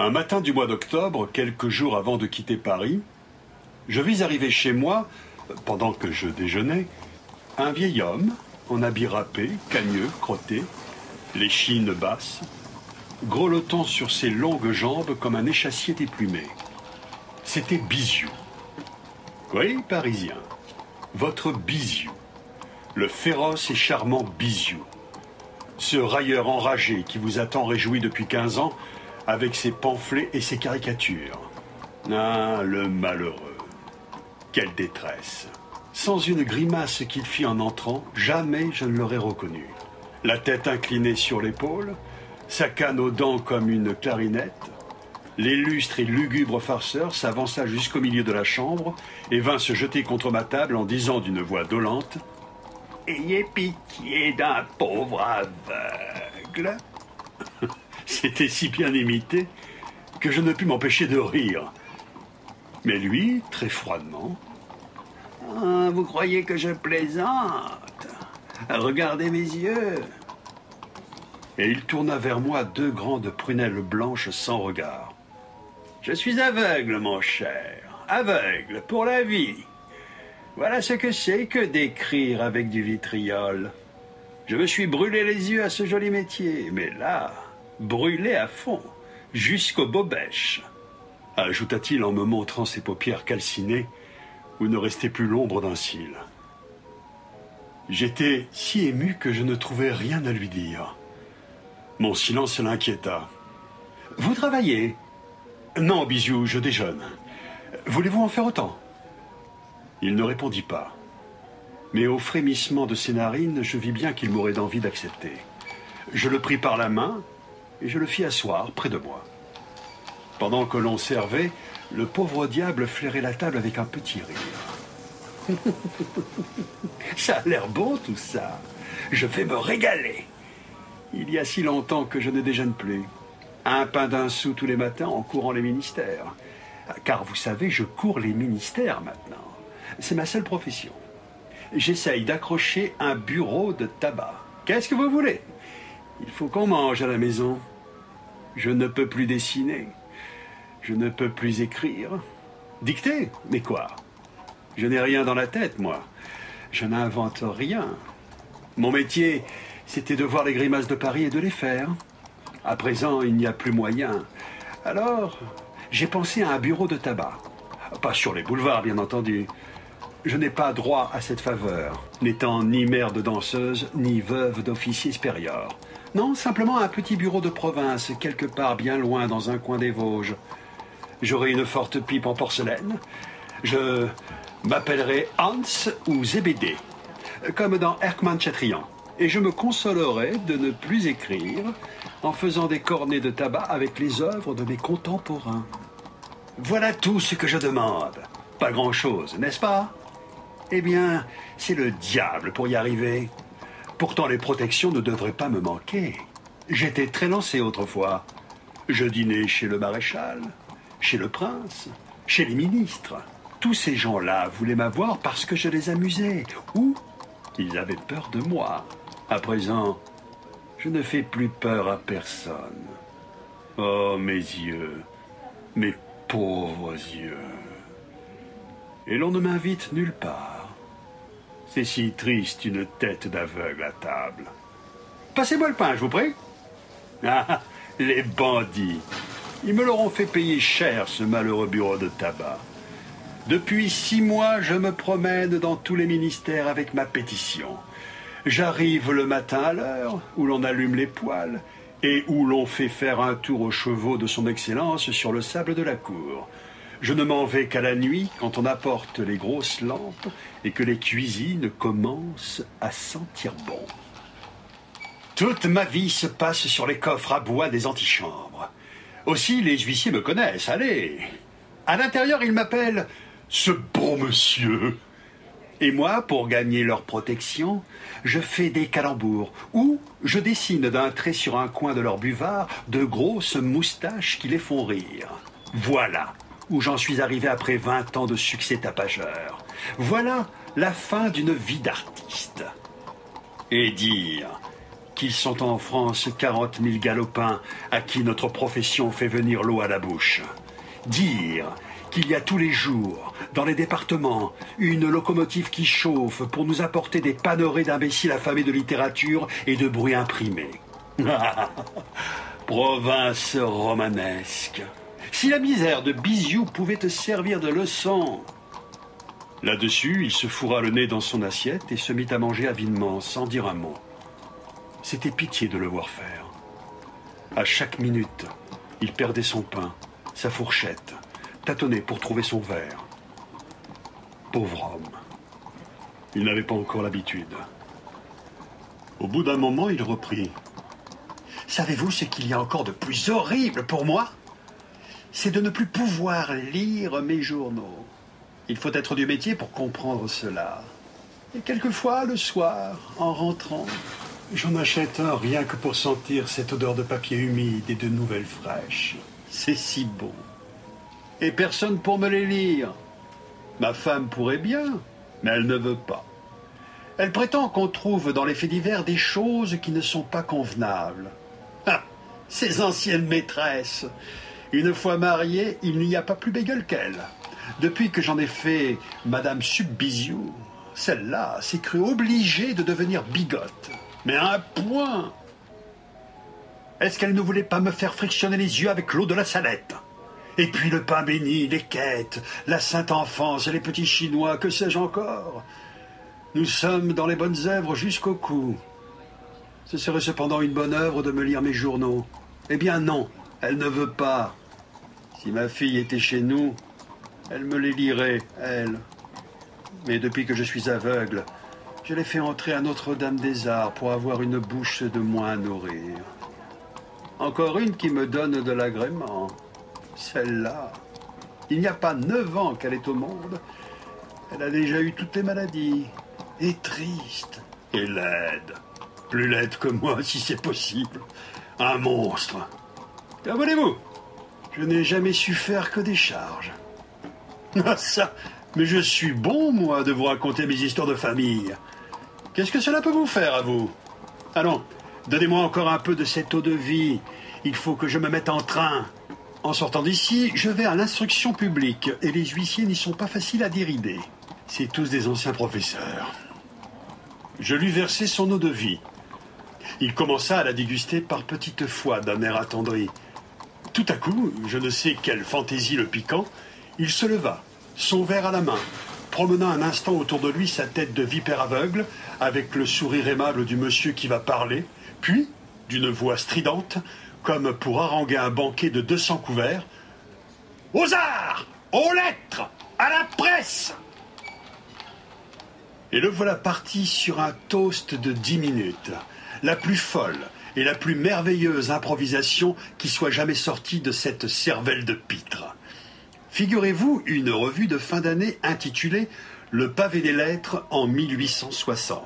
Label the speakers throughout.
Speaker 1: Un matin du mois d'octobre, quelques jours avant de quitter Paris, je vis arriver chez moi, pendant que je déjeunais, un vieil homme, en habit râpé, cagneux, crotté, l'échine basse, grelottant sur ses longues jambes comme un échassier déplumé. C'était Biziou. Oui, Parisien, votre Biziou, le féroce et charmant Biziou, ce railleur enragé qui vous a tant réjoui depuis 15 ans avec ses pamphlets et ses caricatures. Ah, le malheureux. Quelle détresse. Sans une grimace qu'il fit en entrant, jamais je ne l'aurais reconnu. La tête inclinée sur l'épaule, sa canne aux dents comme une clarinette, l'illustre et lugubre farceur s'avança jusqu'au milieu de la chambre et vint se jeter contre ma table en disant d'une voix dolente « Ayez pitié d'un pauvre aveugle !» C'était si bien imité que je ne pus m'empêcher de rire. Mais lui, très froidement, « Ah, vous croyez que je plaisante? Regardez mes yeux !» Et il tourna vers moi 2 grandes prunelles blanches sans regard. « Je suis aveugle, mon cher, aveugle pour la vie. Voilà ce que c'est que d'écrire avec du vitriol. Je me suis brûlé les yeux à ce joli métier, mais là, brûlé à fond, jusqu'aux bobèches. » Ajouta-t-il en me montrant ses paupières calcinées, où ne restait plus l'ombre d'un cil. J'étais si ému que je ne trouvais rien à lui dire. Mon silence l'inquiéta. « Vous travaillez ?»« Non, Biziou, je déjeune. Voulez-vous en faire autant ?» Il ne répondit pas. Mais au frémissement de ses narines, je vis bien qu'il m'aurait d'envie d'accepter. Je le pris par la main et je le fis asseoir près de moi. Pendant que l'on servait, le pauvre diable flairait la table avec un petit rire. « Ça a l'air bon tout ça. Je vais me régaler. Il y a si longtemps que je ne déjeune plus. Un pain d'un sou tous les matins en courant les ministères. Car vous savez, je cours les ministères maintenant. C'est ma seule profession. J'essaye d'accrocher un bureau de tabac. Qu'est-ce que vous voulez? Il faut qu'on mange à la maison. Je ne peux plus dessiner. Je ne peux plus écrire. Dicter? Mais quoi? Je n'ai rien dans la tête, moi. Je n'invente rien. Mon métier, c'était de voir les grimaces de Paris et de les faire. À présent, il n'y a plus moyen. Alors, j'ai pensé à un bureau de tabac. Pas sur les boulevards, bien entendu. Je n'ai pas droit à cette faveur, n'étant ni mère de danseuse, ni veuve d'officier supérieur. Non, simplement un petit bureau de province, quelque part bien loin dans un coin des Vosges. J'aurai une forte pipe en porcelaine. Je m'appellerai Hans ou Zébédée, comme dans Erckmann-Chatrian. Et je me consolerai de ne plus écrire en faisant des cornets de tabac avec les œuvres de mes contemporains. Voilà tout ce que je demande. Pas grand-chose, n'est-ce pas? Eh bien, c'est le diable pour y arriver. Pourtant, les protections ne devraient pas me manquer. J'étais très lancé autrefois. Je dînais chez le maréchal, chez le prince, chez les ministres. Tous ces gens-là voulaient m'avoir parce que je les amusais, ou ils avaient peur de moi. À présent, je ne fais plus peur à personne. Oh, mes yeux, mes pauvres yeux. Et l'on ne m'invite nulle part. C'est si triste, une tête d'aveugle à table. Passez-moi le pain, je vous prie. Ah, les bandits. Ils me l'auront fait payer cher, ce malheureux bureau de tabac. Depuis 6 mois, je me promène dans tous les ministères avec ma pétition. J'arrive le matin à l'heure, où l'on allume les poêles, et où l'on fait faire un tour aux chevaux de son Excellence sur le sable de la cour. Je ne m'en vais qu'à la nuit, quand on apporte les grosses lampes et que les cuisines commencent à sentir bon. Toute ma vie se passe sur les coffres à bois des antichambres. Aussi, les huissiers me connaissent, allez. À l'intérieur, ils m'appellent « ce bon monsieur ». Et moi, pour gagner leur protection, je fais des calembours ou je dessine d'un trait sur un coin de leur buvard de grosses moustaches qui les font rire. Voilà où j'en suis arrivé après 20 ans de succès tapageur. Voilà la fin d'une vie d'artiste. Et dire qu'ils sont en France 40 000 galopins à qui notre profession fait venir l'eau à la bouche. Dire qu'il y a tous les jours, dans les départements, une locomotive qui chauffe pour nous apporter des panerées d'imbéciles affamés de littérature et de bruit imprimé. Province romanesque. Si la misère de Biziou pouvait te servir de leçon. Là-dessus, il se fourra le nez dans son assiette et se mit à manger avidement, sans dire un mot. C'était pitié de le voir faire. À chaque minute, il perdait son pain, sa fourchette, tâtonnait pour trouver son verre. Pauvre homme. Il n'avait pas encore l'habitude. Au bout d'un moment, il reprit. « Savez-vous ce qu'il y a encore de plus horrible pour moi ? C'est de ne plus pouvoir lire mes journaux. Il faut être du métier pour comprendre cela. Et quelquefois, le soir, en rentrant, j'en achète un rien que pour sentir cette odeur de papier humide et de nouvelles fraîches. C'est si bon. Et personne pour me les lire. Ma femme pourrait bien, mais elle ne veut pas. Elle prétend qu'on trouve dans les faits divers des choses qui ne sont pas convenables. Ah, ces anciennes maîtresses. Une fois mariée, il n'y a pas plus bégueule qu'elle. Depuis que j'en ai fait Madame Subbiziou, celle-là s'est crue obligée de devenir bigote. Mais à un point. Est-ce qu'elle ne voulait pas me faire frictionner les yeux avec l'eau de la salette? Et puis le pain béni, les quêtes, la sainte enfance, les petits chinois, que sais-je encore? Nous sommes dans les bonnes œuvres jusqu'au cou. Ce serait cependant une bonne œuvre de me lire mes journaux. Eh bien non, elle ne veut pas. Si ma fille était chez nous, elle me les lirait, elle. Mais depuis que je suis aveugle, je l'ai fait entrer à Notre-Dame-des-Arts pour avoir une bouche de moins à nourrir. Encore une qui me donne de l'agrément. Celle-là, il n'y a pas 9 ans qu'elle est au monde. Elle a déjà eu toutes les maladies. Et triste. Et laide. Plus laide que moi, si c'est possible. Un monstre. Abonnez-vous. Je n'ai jamais su faire que des charges. Ah ça, mais je suis bon, moi, de vous raconter mes histoires de famille. Qu'est-ce que cela peut vous faire, à vous? Allons, donnez-moi encore un peu de cette eau de vie. Il faut que je me mette en train. En sortant d'ici, je vais à l'instruction publique, et les huissiers n'y sont pas faciles à dérider. C'est tous des anciens professeurs. Je lui versai son eau de vie. Il commença à la déguster par petites fois, d'un air attendri. Tout à coup, je ne sais quelle fantaisie le piquant, il se leva, son verre à la main, promenant un instant autour de lui sa tête de vipère aveugle, avec le sourire aimable du monsieur qui va parler, puis, d'une voix stridente, comme pour haranguer un banquet de 200 couverts, « Aux arts, aux lettres, à la presse !» Et le voilà parti sur un toast de 10 minutes, la plus folle et la plus merveilleuse improvisation qui soit jamais sortie de cette cervelle de pitre. Figurez-vous une revue de fin d'année intitulée « Le pavé des lettres en 1860 ».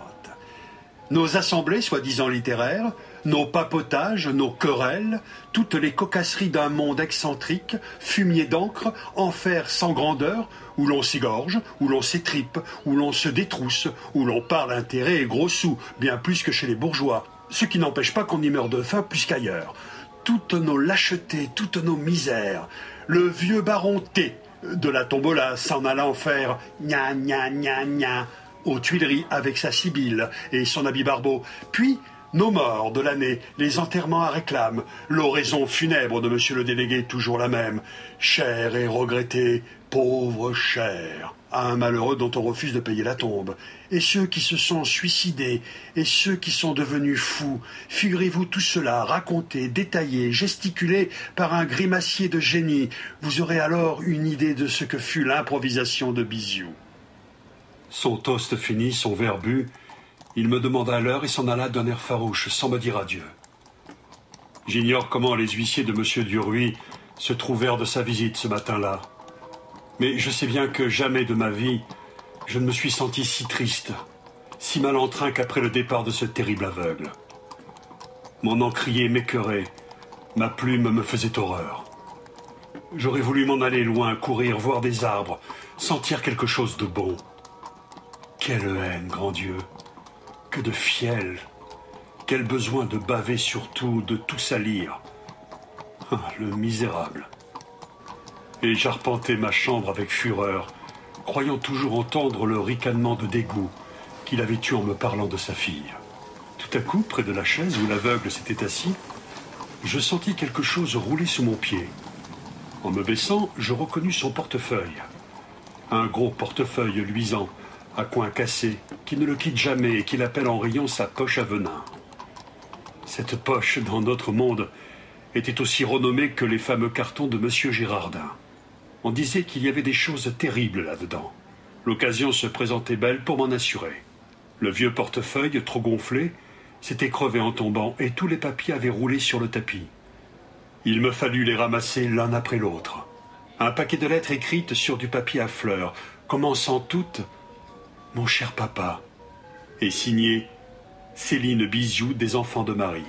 Speaker 1: Nos assemblées soi-disant littéraires, nos papotages, nos querelles, toutes les cocasseries d'un monde excentrique, fumier d'encre, enfer sans grandeur, où l'on s'égorge, où l'on s'étripe, où l'on se détrousse, où l'on parle intérêt et gros sous, bien plus que chez les bourgeois, ce qui n'empêche pas qu'on y meurt de faim plus qu'ailleurs. Toutes nos lâchetés, toutes nos misères, le vieux baron T, de la tombola s'en allant faire gna gna gna gna aux Tuileries avec sa Sibylle et son habit barbeau, puis nos morts de l'année, les enterrements à réclame, l'oraison funèbre de monsieur le délégué toujours la même, cher et regretté, pauvre cher, à un malheureux dont on refuse de payer la tombe, et ceux qui se sont suicidés, et ceux qui sont devenus fous, figurez-vous tout cela raconté, détaillé, gesticulé par un grimacier de génie, vous aurez alors une idée de ce que fut l'improvisation de Biziou. Son toast fini, son verre bu, il me demanda l'heure et s'en alla d'un air farouche, sans me dire adieu. J'ignore comment les huissiers de M. Duruy se trouvèrent de sa visite ce matin-là. Mais je sais bien que jamais de ma vie, je ne me suis senti si triste, si mal en train qu'après le départ de ce terrible aveugle. Mon encrier m'écœurait, ma plume me faisait horreur. J'aurais voulu m'en aller loin, courir, voir des arbres, sentir quelque chose de bon. Quelle haine, grand Dieu! Que de fiel, Quel besoin de baver surtout, de tout salir. Ah, le misérable. Et j'arpentais ma chambre avec fureur, croyant toujours entendre le ricanement de dégoût qu'il avait eu en me parlant de sa fille. Tout à coup, près de la chaise où l'aveugle s'était assis, je sentis quelque chose rouler sous mon pied. En me baissant, je reconnus son portefeuille. Un gros portefeuille luisant, à coins cassés, qui ne le quitte jamais et qu'il appelle en riant sa poche à venin. Cette poche, dans notre monde, était aussi renommée que les fameux cartons de Monsieur Girardin. On disait qu'il y avait des choses terribles là-dedans. L'occasion se présentait belle pour m'en assurer. Le vieux portefeuille, trop gonflé, s'était crevé en tombant et tous les papiers avaient roulé sur le tapis. Il me fallut les ramasser l'un après l'autre. Un paquet de lettres écrites sur du papier à fleurs, commençant toutes « Mon cher papa » et signé « Céline Biziou des enfants de Marie ».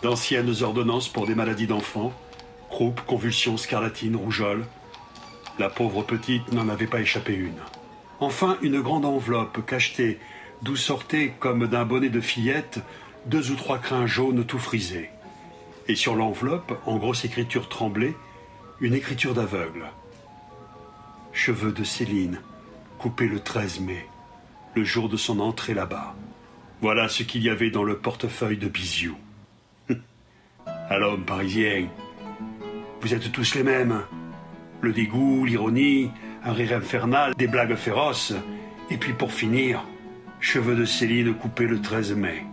Speaker 1: D'anciennes ordonnances pour des maladies d'enfants, croup, convulsions, scarlatine, rougeole. La pauvre petite n'en avait pas échappé une. Enfin, une grande enveloppe cachetée, d'où sortaient, comme d'un bonnet de fillette, 2 ou 3 crins jaunes tout frisés. Et sur l'enveloppe, en grosse écriture tremblée, une écriture d'aveugle. Cheveux de Céline, coupés le 13 mai, le jour de son entrée là-bas. Voilà ce qu'il y avait dans le portefeuille de Biziou. À l'homme parisien, vous êtes tous les mêmes. Le dégoût, l'ironie, un rire infernal, des blagues féroces. Et puis pour finir, cheveux de Céline coupés le 13 mai.